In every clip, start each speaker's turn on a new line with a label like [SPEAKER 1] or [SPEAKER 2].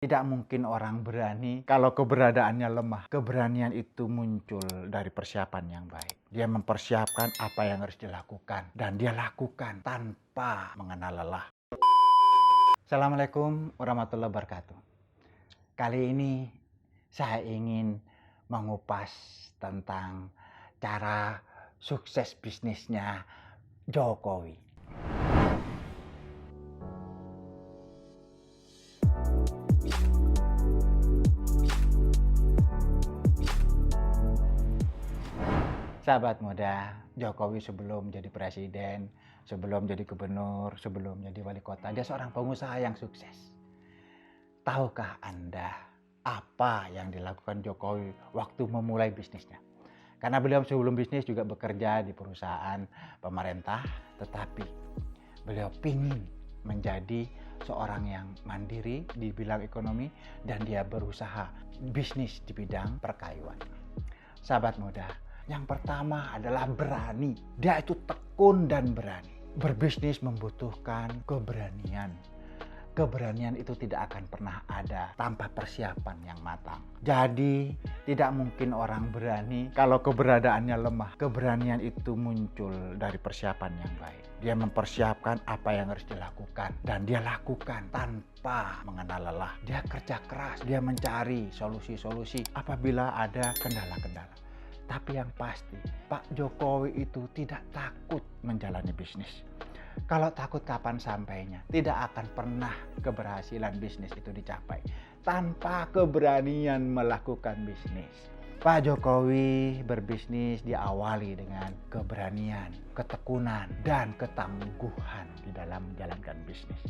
[SPEAKER 1] Tidak mungkin orang berani kalau keberadaannya lemah. Keberanian itu muncul dari persiapan yang baik. Dia mempersiapkan apa yang harus dilakukan. Dan dia lakukan tanpa mengenal lelah. Assalamualaikum warahmatullahi wabarakatuh. Kali ini saya ingin mengupas tentang cara sukses bisnisnya Jokowi. Sahabat muda, Jokowi sebelum jadi presiden, sebelum jadi gubernur, sebelum jadi wali kota, dia seorang pengusaha yang sukses. Tahukah Anda apa yang dilakukan Jokowi waktu memulai bisnisnya? Karena beliau sebelum bisnis juga bekerja di perusahaan pemerintah, tetapi beliau ingin menjadi seorang yang mandiri di bidang ekonomi dan dia berusaha bisnis di bidang perkayuan. Sahabat muda, yang pertama adalah berani. Dia itu tekun dan berani. Berbisnis membutuhkan keberanian. Keberanian itu tidak akan pernah ada tanpa persiapan yang matang. Jadi tidak mungkin orang berani kalau keberadaannya lemah. Keberanian itu muncul dari persiapan yang baik. Dia mempersiapkan apa yang harus dilakukan. Dan dia lakukan tanpa mengenal lelah. Dia kerja keras. Dia mencari solusi-solusi apabila ada kendala-kendala. Tapi yang pasti, Pak Jokowi itu tidak takut menjalani bisnis. Kalau takut kapan sampainya? Tidak akan pernah keberhasilan bisnis itu dicapai tanpa keberanian melakukan bisnis. Pak Jokowi berbisnis diawali dengan keberanian, ketekunan, dan ketangguhan di dalam menjalankan bisnis.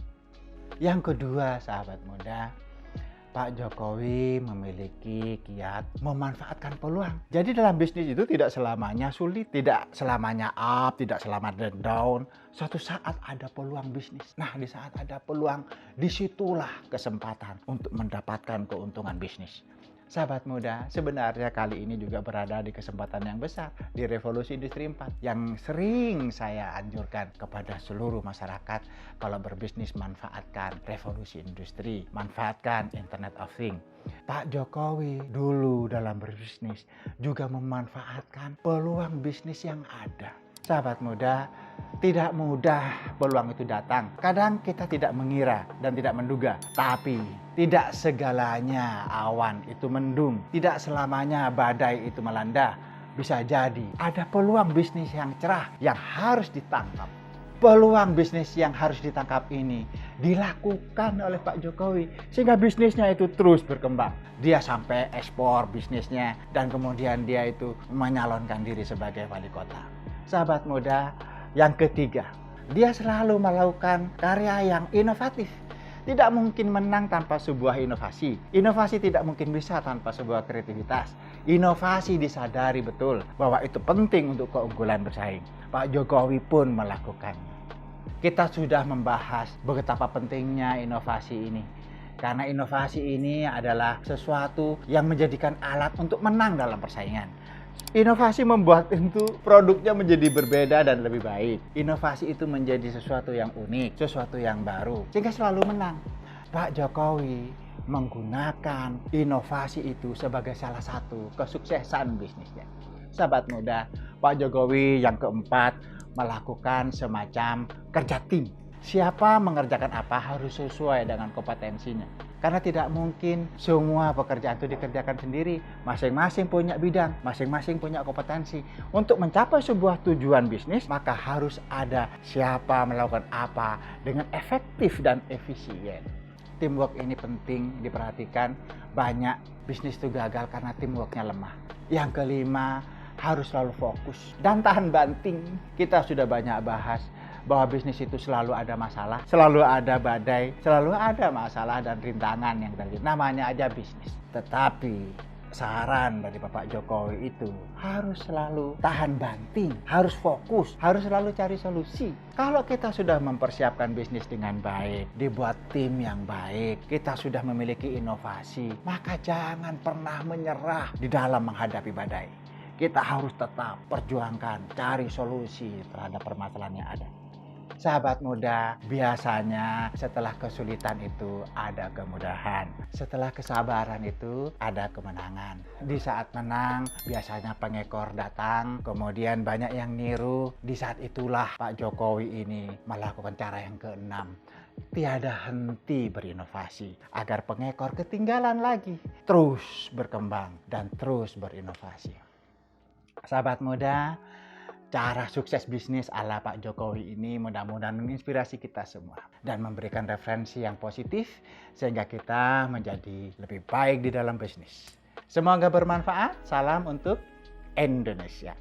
[SPEAKER 1] Yang kedua, sahabat muda, Pak Jokowi memiliki kiat memanfaatkan peluang. Jadi dalam bisnis itu tidak selamanya sulit, tidak selamanya up, tidak selamanya down. Suatu saat ada peluang bisnis. Nah, di saat ada peluang, disitulah kesempatan untuk mendapatkan keuntungan bisnis. Sahabat muda, sebenarnya kali ini juga berada di kesempatan yang besar di Revolusi Industri 4 yang sering saya anjurkan kepada seluruh masyarakat kalau berbisnis manfaatkan revolusi industri, manfaatkan Internet of Things. Pak Jokowi dulu dalam berbisnis juga memanfaatkan peluang bisnis yang ada. Sahabat muda, tidak mudah peluang itu datang. Kadang kita tidak mengira dan tidak menduga. Tapi tidak segalanya awan itu mendung. Tidak selamanya badai itu melanda. Bisa jadi ada peluang bisnis yang cerah yang harus ditangkap. Peluang bisnis yang harus ditangkap ini dilakukan oleh Pak Jokowi sehingga bisnisnya itu terus berkembang. Dia sampai ekspor bisnisnya dan kemudian dia itu menyalonkan diri sebagai wali kota. Sahabat muda, yang ketiga, dia selalu melakukan karya yang inovatif. Tidak mungkin menang tanpa sebuah inovasi. Inovasi tidak mungkin bisa tanpa sebuah kreativitas. Inovasi disadari betul bahwa itu penting untuk keunggulan bersaing. Pak Jokowi pun melakukannya. Kita sudah membahas betapa pentingnya inovasi ini. Karena inovasi ini adalah sesuatu yang menjadikan alat untuk menang dalam persaingan. Inovasi membuat itu produknya menjadi berbeda dan lebih baik. Inovasi itu menjadi sesuatu yang unik, sesuatu yang baru, sehingga selalu menang. Pak Jokowi menggunakan inovasi itu sebagai salah satu kesuksesan bisnisnya. Sahabat muda, Pak Jokowi yang keempat melakukan semacam kerja tim. Siapa mengerjakan apa harus sesuai dengan kompetensinya. Karena tidak mungkin semua pekerjaan itu dikerjakan sendiri. Masing-masing punya bidang, masing-masing punya kompetensi. Untuk mencapai sebuah tujuan bisnis, maka harus ada siapa melakukan apa dengan efektif dan efisien. Teamwork ini penting diperhatikan. Banyak bisnis itu gagal karena teamworknya lemah. Yang kelima, harus selalu fokus dan tahan banting. Kita sudah banyak bahas bahwa bisnis itu selalu ada masalah, selalu ada badai, selalu ada masalah dan rintangan yang terjadi. Namanya aja bisnis. Tetapi saran dari Bapak Jokowi itu harus selalu tahan banting, harus fokus, harus selalu cari solusi. Kalau kita sudah mempersiapkan bisnis dengan baik, dibuat tim yang baik, kita sudah memiliki inovasi, maka jangan pernah menyerah di dalam menghadapi badai. Kita harus tetap perjuangkan, cari solusi terhadap permasalahan yang ada. Sahabat muda, biasanya setelah kesulitan itu ada kemudahan. Setelah kesabaran itu ada kemenangan. Di saat menang, biasanya pengekor datang, kemudian banyak yang niru. Di saat itulah Pak Jokowi ini melakukan cara yang keenam. Tiada henti berinovasi agar pengekor ketinggalan lagi. Terus berkembang dan terus berinovasi. Sahabat muda, cara sukses bisnis ala Pak Jokowi ini mudah-mudahan menginspirasi kita semua dan memberikan referensi yang positif sehingga kita menjadi lebih baik di dalam bisnis. Semoga bermanfaat. Salam untuk Indonesia.